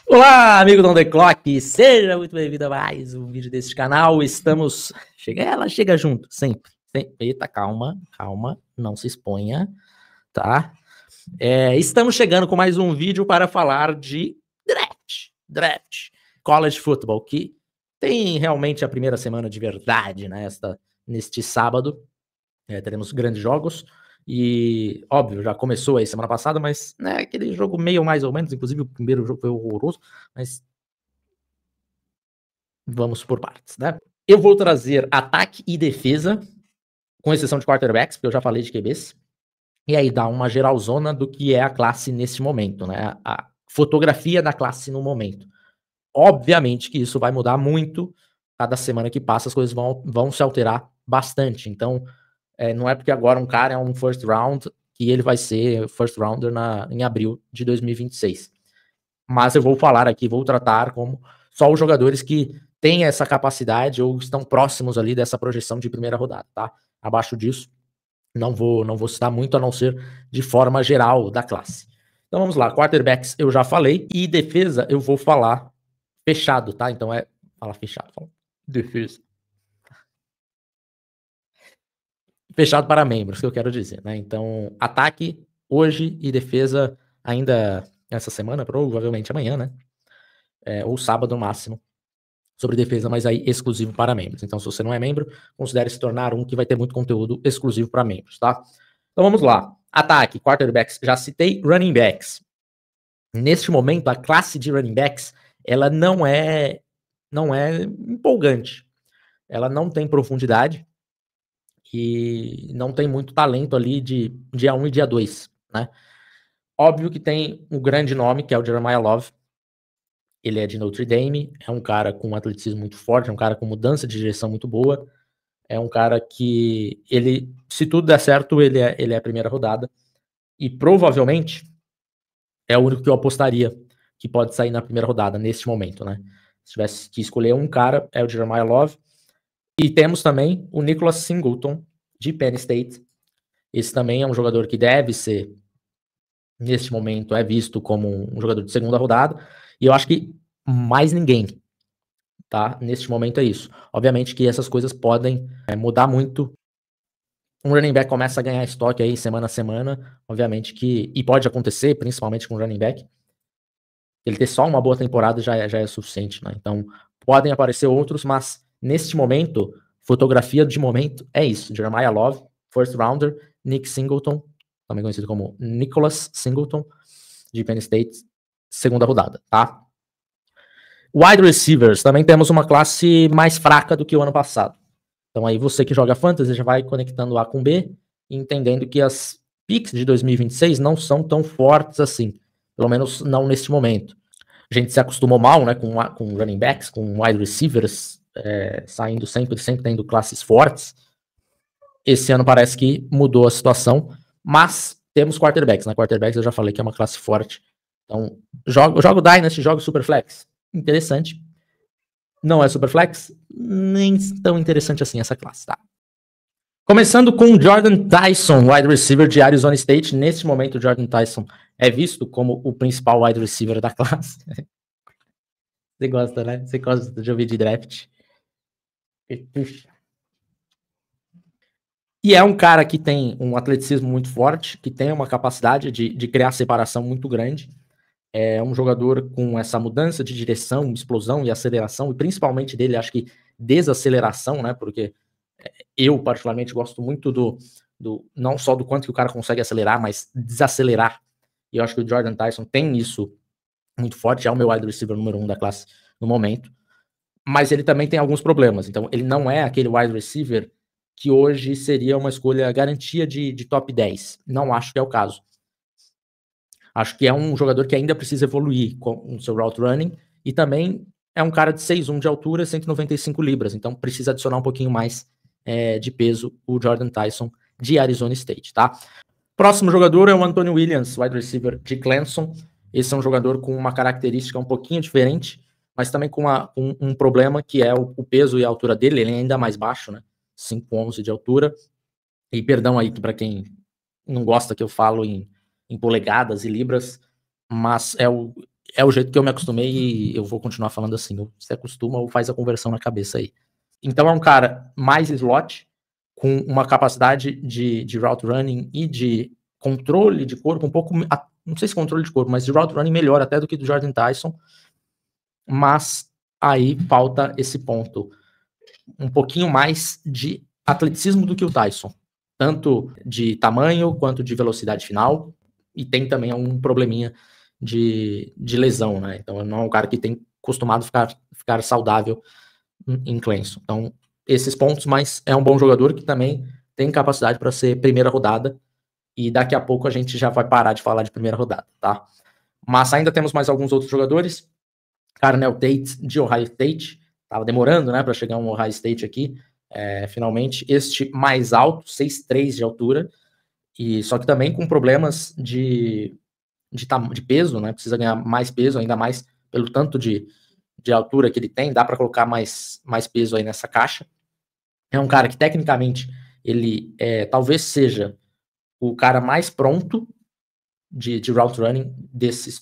Olá, amigo do On The Clock, seja muito bem-vindo a mais um vídeo desse canal. Estamos... Ela chega junto, sempre. Eita, calma, não se exponha, tá? Estamos chegando com mais um vídeo para falar de Draft, College Football, que tem realmente a primeira semana de verdade, né? Neste sábado, teremos grandes jogos. E, óbvio, já começou aí semana passada, mas né, aquele jogo meio mais ou menos, inclusive o primeiro jogo foi horroroso, mas vamos por partes, né? Eu vou trazer ataque e defesa, com exceção de quarterbacks, porque eu já falei de QBs, e aí dá uma geralzona do que é a classe nesse momento, né? A fotografia da classe no momento. Obviamente que isso vai mudar muito, cada semana que passa as coisas vão se alterar bastante, então não é porque agora um cara é um first round que ele vai ser first rounder em abril de 2026. Mas eu vou falar aqui, vou tratar como só os jogadores que têm essa capacidade ou estão próximos ali dessa projeção de primeira rodada, tá? Abaixo disso, não vou citar muito, a não ser de forma geral da classe. Então vamos lá, quarterbacks eu já falei, e defesa eu vou falar fechado, tá? Então fala fechado, fala defesa. Fechado para membros, que eu quero dizer, né? Então, ataque hoje e defesa ainda essa semana, provavelmente amanhã, né? Ou sábado no máximo, sobre defesa, mas aí exclusivo para membros. Então, se você não é membro, considere se tornar um que vai ter muito conteúdo exclusivo para membros, tá? Então vamos lá. Ataque, quarterbacks, já citei, running backs. Neste momento, a classe de running backs, ela não é empolgante. Ela não tem profundidade e não tem muito talento ali de dia 1 e dia 2, né? Óbvio que tem um grande nome, que é o Jeremiah Love. Ele é de Notre Dame, é um cara com um atleticismo muito forte, é um cara com mudança de direção muito boa, é um cara que, se tudo der certo, ele é a primeira rodada, e provavelmente é o único que eu apostaria que pode sair na primeira rodada, neste momento, né? Se tivesse que escolher um cara, é o Jeremiah Love. E temos também o Nicholas Singleton, de Penn State. Esse também é um jogador que deve ser, neste momento, é visto como um jogador de segunda rodada, e eu acho que mais ninguém, tá? Neste momento é isso. Obviamente que essas coisas podem mudar muito. Um running back começa a ganhar estoque aí semana a semana, obviamente que, e pode acontecer, principalmente com o running back, ele ter só uma boa temporada já é suficiente, né? Então, podem aparecer outros, mas neste momento, fotografia de momento é isso. Jeremiah Love, first rounder, Nick Singleton, também conhecido como Nicholas Singleton, de Penn State, segunda rodada, tá? Wide receivers, também temos uma classe mais fraca do que o ano passado. Então aí você que joga Fantasy já vai conectando A com B, entendendo que as picks de 2026 não são tão fortes assim, pelo menos não neste momento. A gente se acostumou mal, né, com running backs, com wide receivers, saindo sempre tendo classes fortes. Esse ano parece que mudou a situação, mas temos quarterbacks, né? Quarterbacks eu já falei que é uma classe forte. Então, jogo Dynasty, jogo Superflex. Interessante. Não é Superflex? Nem tão interessante assim essa classe, tá? Começando com Jordan Tyson, wide receiver de Arizona State. Neste momento, o Jordan Tyson é visto como o principal wide receiver da classe. Você gosta, né? Você gosta de ouvir de draft. E é um cara que tem um atleticismo muito forte, que tem uma capacidade de criar separação muito grande. É um jogador com essa mudança de direção, explosão e aceleração, e principalmente dele, acho que desaceleração, né? Porque eu, particularmente, gosto muito não só do quanto que o cara consegue acelerar, mas desacelerar. E eu acho que o Jordan Tyson tem isso muito forte, é o meu wide receiver número 1 da classe no momento. Mas ele também tem alguns problemas. Então, ele não é aquele wide receiver que hoje seria uma escolha garantia de top 10. Não acho que é o caso. Acho que é um jogador que ainda precisa evoluir com o seu route running e também é um cara de 6'1 de altura, 195 libras, então precisa adicionar um pouquinho mais de peso o Jordan Tyson de Arizona State, tá? Próximo jogador é o Anthony Williams, wide receiver de Clemson. Esse é um jogador com uma característica um pouquinho diferente, mas também com um problema que é o peso e a altura dele, ele é ainda mais baixo, né? 5'11 de altura. E perdão aí para quem não gosta que eu falo em polegadas e libras, mas é o jeito que eu me acostumei e eu vou continuar falando assim. Ou se acostuma ou faz a conversão na cabeça aí. Então é um cara mais slot, com uma capacidade de route running e de controle de corpo um pouco, não sei se controle de corpo, mas de route running melhor até do que do Jordan Tyson, mas aí falta esse ponto, um pouquinho mais de atleticismo do que o Tyson, tanto de tamanho quanto de velocidade final, e tem também um probleminha de lesão, né? Então não é um cara que tem costumado ficar saudável em Clemson. Então, esses pontos, mas é um bom jogador que também tem capacidade para ser primeira rodada, e daqui a pouco a gente já vai parar de falar de primeira rodada, tá? Mas ainda temos mais alguns outros jogadores. Carnell Tate, de Ohio State, tava demorando, né, para chegar um Ohio State aqui, finalmente, este mais alto, 6'3" de altura, e só que também com problemas de peso, né, precisa ganhar mais peso, ainda mais pelo tanto de altura que ele tem, dá para colocar mais peso aí nessa caixa. É um cara que, tecnicamente, ele talvez seja o cara mais pronto de route running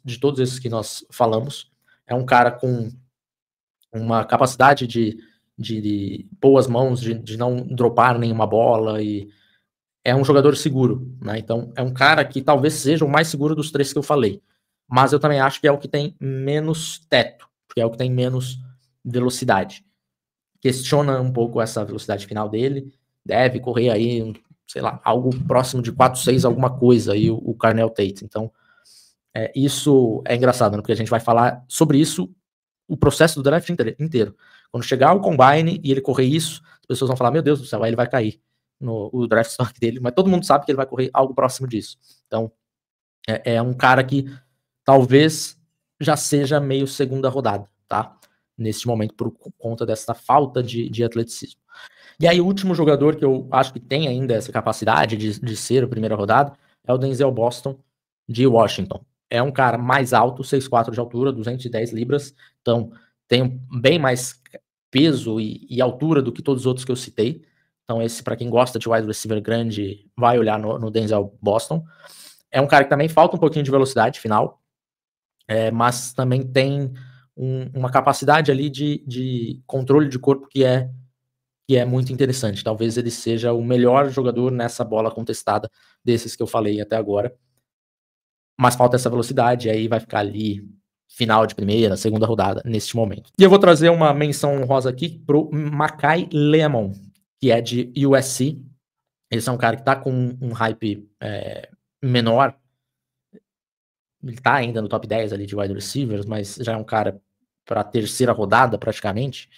de todos esses que nós falamos. É um cara com uma capacidade de boas mãos, de não dropar nenhuma bola, e é um jogador seguro, né? Então, é um cara que talvez seja o mais seguro dos três que eu falei. Mas eu também acho que é o que tem menos teto, porque é o que tem menos velocidade. Questiona um pouco essa velocidade final dele, deve correr aí, sei lá, algo próximo de 4.6 alguma coisa aí, o Carnell Tate. Então, isso é engraçado, né? Porque a gente vai falar sobre isso o processo do draft inteiro. Quando chegar o combine e ele correr isso, as pessoas vão falar, meu Deus do céu, aí ele vai cair no draft stock dele, mas todo mundo sabe que ele vai correr algo próximo disso. Então, é um cara que talvez já seja meio segunda rodada, tá? Neste momento, por conta dessa falta de atleticismo. E aí, o último jogador que eu acho que tem ainda essa capacidade de ser a primeira rodada é o Denzel Boston, de Washington. É um cara mais alto, 6'4" de altura, 210 libras, então tem bem mais peso e altura do que todos os outros que eu citei. Então esse, para quem gosta de wide receiver grande, vai olhar no Denzel Boston. É um cara que também falta um pouquinho de velocidade final, mas também tem uma capacidade ali de controle de corpo que é muito interessante. Talvez ele seja o melhor jogador nessa bola contestada desses que eu falei até agora. Mas falta essa velocidade, aí vai ficar ali final de primeira, segunda rodada, neste momento. E eu vou trazer uma menção honrosa aqui pro Makai Lemon, que é de USC. Esse é um cara que tá com um hype menor. Ele tá ainda no top 10 ali de wide receivers, mas já é um cara para terceira rodada, praticamente.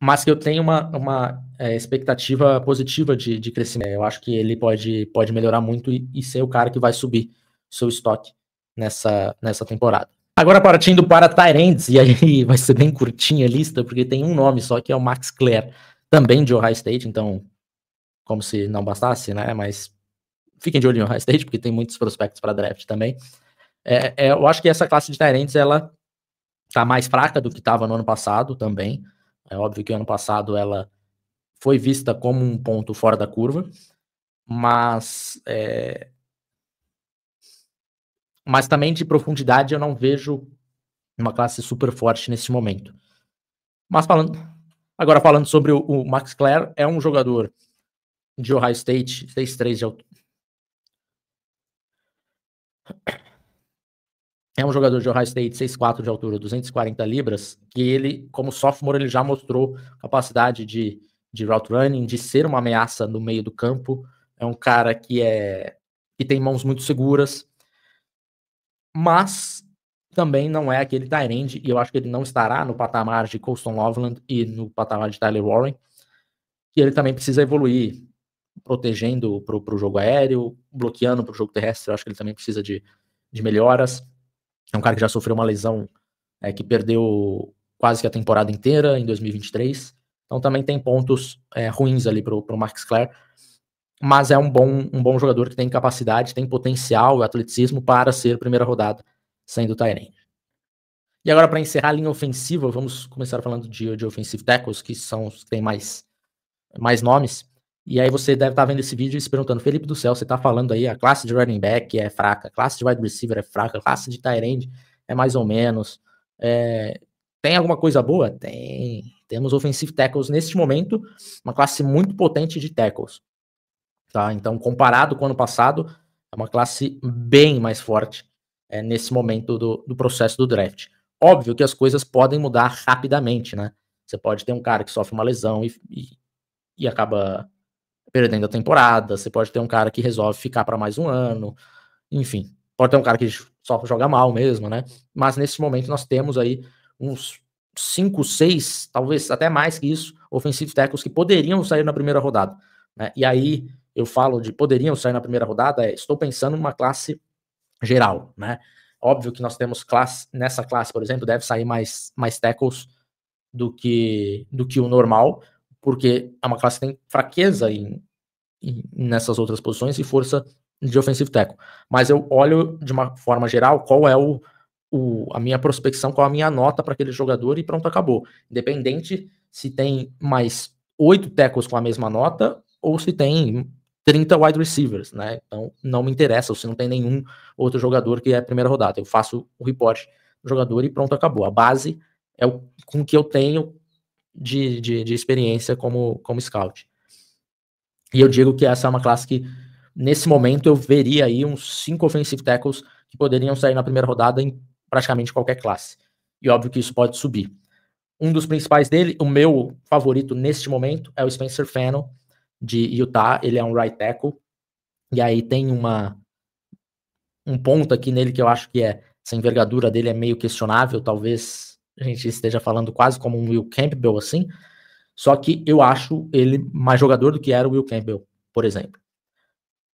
Mas que eu tenho uma expectativa positiva de crescimento. Eu acho que ele pode melhorar muito e ser o cara que vai subir seu estoque nessa temporada. Agora partindo para tight ends, e aí vai ser bem curtinha a lista, porque tem um nome só, que é o Max Clare, também de Ohio State, então, como se não bastasse, né, mas fiquem de olho em Ohio State, porque tem muitos prospectos para draft também. Eu acho que essa classe de tight ends, ela tá mais fraca do que estava no ano passado também. É óbvio que o ano passado ela foi vista como um ponto fora da curva, mas também de profundidade eu não vejo uma classe super forte nesse momento. Mas falando sobre o Max Clare, é um jogador de Ohio State, 6'3" de altura. É um jogador de Ohio State, 6'4" de altura, 240 libras, que ele, como sophomore, ele já mostrou capacidade de route running, de ser uma ameaça no meio do campo. É um cara que tem mãos muito seguras, mas também não é aquele tight end, e eu acho que ele não estará no patamar de Colston Loveland e no patamar de Tyler Warren, que ele também precisa evoluir, protegendo para o jogo aéreo, bloqueando para o jogo terrestre. Eu acho que ele também precisa de melhoras. É um cara que já sofreu uma lesão que perdeu quase que a temporada inteira em 2023. Então também tem pontos ruins ali para o Max Clare. Mas é um bom jogador que tem capacidade, tem potencial e atleticismo para ser primeira rodada, sendo tight end. E agora, para encerrar a linha ofensiva, vamos começar falando de offensive tackles, que são os que têm mais nomes. E aí você deve estar vendo esse vídeo e se perguntando, Felipe do céu, você está falando aí, a classe de running back é fraca, a classe de wide receiver é fraca, a classe de tight end é mais ou menos. Tem alguma coisa boa? Tem. Temos offensive tackles neste momento, uma classe muito potente de tackles. Tá? Então, comparado com o ano passado, é uma classe bem mais forte nesse momento do processo do draft. Óbvio que as coisas podem mudar rapidamente, né? Você pode ter um cara que sofre uma lesão e acaba perdendo a temporada, você pode ter um cara que resolve ficar para mais um ano, enfim, pode ter um cara que só joga mal mesmo, né? Mas nesse momento nós temos aí uns 5, 6, talvez até mais que isso, offensive tackles que poderiam sair na primeira rodada, né? E aí eu falo de poderiam sair na primeira rodada, estou pensando numa classe geral, né? Óbvio que nós temos nessa classe, por exemplo, deve sair mais tackles do que o normal, porque é uma classe que tem fraqueza nessas outras posições e força de offensive tackle. Mas eu olho de uma forma geral qual é a minha prospecção, qual a minha nota para aquele jogador e pronto, acabou. Independente se tem mais 8 tackles com a mesma nota ou se tem 30 wide receivers, né? Então não me interessa, ou se não tem nenhum outro jogador que é a primeira rodada. Eu faço o report do jogador e pronto, acabou. A base é com que eu tenho de experiência como scout. E eu digo que essa é uma classe que, nesse momento, eu veria aí uns 5 offensive tackles que poderiam sair na primeira rodada em praticamente qualquer classe. E óbvio que isso pode subir. Um dos principais dele, o meu favorito neste momento, é o Spencer Fennell, de Utah. Ele é um right tackle. E aí tem um ponto aqui nele que eu acho que essa envergadura dele é meio questionável. Talvez a gente esteja falando quase como um Will Campbell, assim. Só que eu acho ele mais jogador do que era o Will Campbell, por exemplo.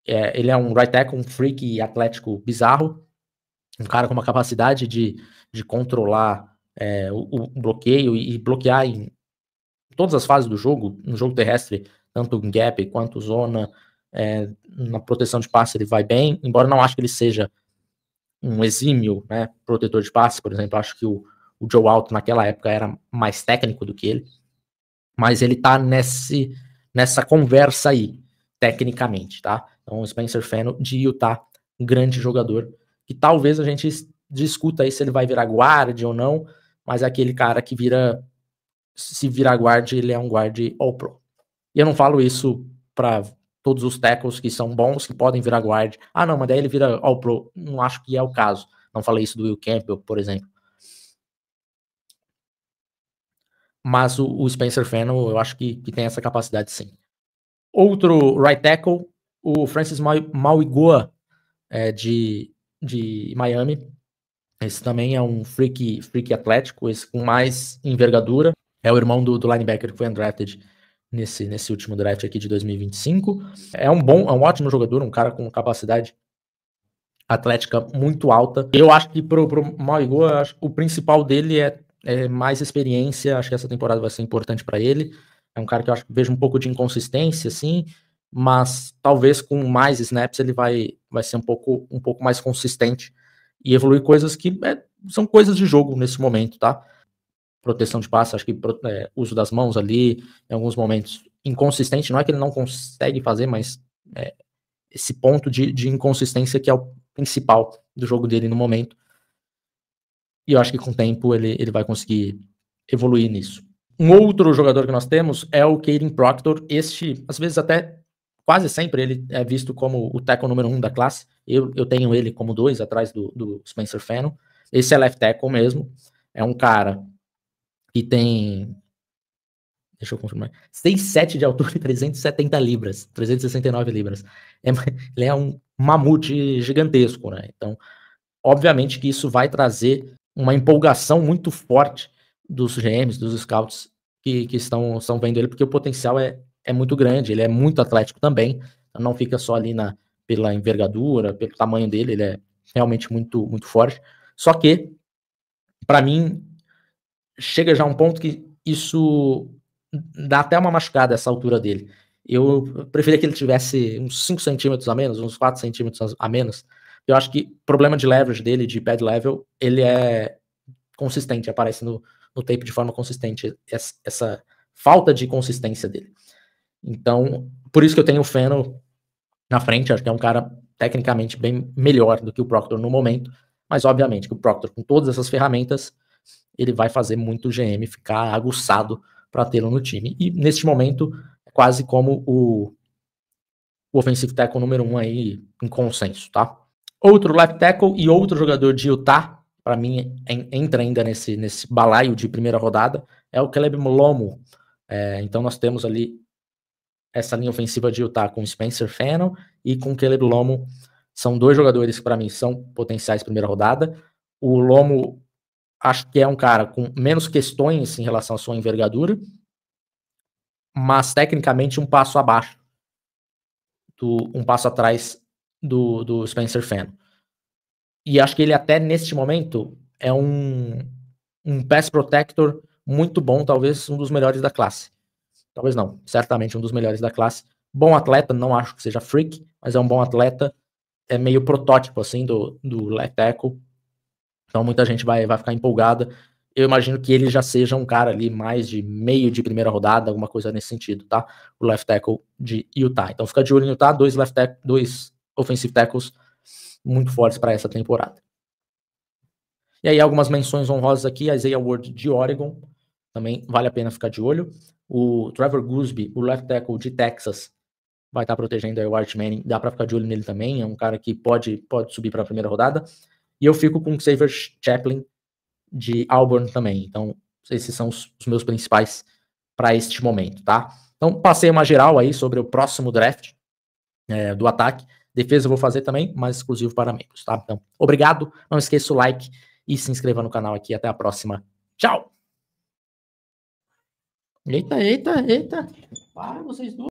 Ele é um right tackle, um freak atlético bizarro, um cara com uma capacidade de controlar o bloqueio e bloquear em todas as fases do jogo, no jogo terrestre, tanto em gap quanto zona, na proteção de passe ele vai bem, embora não acho que ele seja um exímio, né, protetor de passe, por exemplo, acho que o Joe Alto naquela época era mais técnico do que ele, mas ele tá nessa conversa aí, tecnicamente, tá? Então, o Spencer Fennell de Utah, um grande jogador, que talvez a gente discuta aí se ele vai virar guarde ou não, mas é aquele cara que se virar guarde, ele é um guarde all-pro. E eu não falo isso para todos os tackles que são bons, que podem virar guarde. Ah, não, mas daí ele vira all-pro. Não acho que é o caso. Não falei isso do Will Campbell, por exemplo. Mas o Spencer Fennell, eu acho que tem essa capacidade, sim. Outro right tackle, o Francis Mauigoa, de Miami. Esse também é um freak atlético, esse com mais envergadura. É o irmão do linebacker que foi undrafted nesse último draft aqui de 2025. É um ótimo jogador, um cara com capacidade atlética muito alta. Eu acho que pro Mauigoa, o principal dele é mais experiência. Acho que essa temporada vai ser importante para ele. É um cara que eu acho que vejo um pouco de inconsistência, assim, mas talvez com mais snaps ele vai ser um pouco mais consistente e evoluir coisas que são coisas de jogo nesse momento, tá? Proteção de passe, acho que uso das mãos ali, em alguns momentos inconsistente, não é que ele não consegue fazer, mas esse ponto de inconsistência que é o principal do jogo dele no momento. E eu acho que com o tempo ele vai conseguir evoluir nisso. Um outro jogador que nós temos é o Kadyn Proctor. Este, às vezes até quase sempre, ele é visto como o tackle número 1 da classe. Eu tenho ele como 2, atrás do Spencer Fennell. Esse é left tackle mesmo. É um cara que tem... Deixa eu confirmar. 6'7" de altura e 370 libras. 369 libras. Ele é um mamute gigantesco, né? Então, obviamente que isso vai trazer uma empolgação muito forte dos GMs, dos scouts que estão vendo ele, porque o potencial é muito grande, ele é muito atlético também, não fica só ali pela envergadura, pelo tamanho dele, ele é realmente muito, muito forte. Só que, para mim, chega já um ponto que isso dá até uma machucada essa altura dele. Eu preferia que ele tivesse uns 5 centímetros a menos, uns 4 centímetros a menos. Eu acho que o problema de leverage dele, de pad level, ele é consistente, aparece no tape de forma consistente, essa falta de consistência dele. Então, por isso que eu tenho o Fennell na frente, acho que é um cara tecnicamente bem melhor do que o Proctor no momento, Mas, obviamente, que o Proctor, com todas essas ferramentas, ele vai fazer muito o GM ficar aguçado para tê-lo no time. E, neste momento, é quase como o offensive tackle número 1 aí, em consenso, tá? Outro left tackle e outro jogador de Utah, para mim, entra ainda nesse balaio de primeira rodada, é o Caleb Mulomo. Então, nós temos ali essa linha ofensiva de Utah com Spencer Fennell e com Caleb Lomo. São dois jogadores que, para mim, são potenciais primeira rodada. O Lomo, acho que é um cara com menos questões em relação à sua envergadura, mas, tecnicamente, um passo abaixo, um passo atrás do Spencer Fennell. E acho que ele até neste momento é um pass protector muito bom, talvez um dos melhores da classe. Talvez não, certamente um dos melhores da classe. Bom atleta, não acho que seja freak, mas é um bom atleta. É meio protótipo, assim, do left tackle. Então muita gente vai ficar empolgada. Eu imagino que ele já seja um cara ali mais de meio de primeira rodada, alguma coisa nesse sentido, tá? O left tackle de Utah. Então fica de olho em Utah, dois offensive tackles muito fortes para essa temporada. E aí algumas menções honrosas aqui, a Isaiah Ward de Oregon, também vale a pena ficar de olho. O Trevor Goosby, o left tackle de Texas, vai estar protegendo o Arch Manning, dá para ficar de olho nele também, é um cara que pode subir para a primeira rodada. E eu fico com o Xavier Chaplin de Auburn também. Então, esses são os meus principais para este momento, tá? Então, passei uma geral aí sobre o próximo draft do ataque. Defesa eu vou fazer também, mas exclusivo para membros, tá? Então, obrigado, não esqueça o like e se inscreva no canal aqui. Até a próxima. Tchau! Eita. Para vocês dois.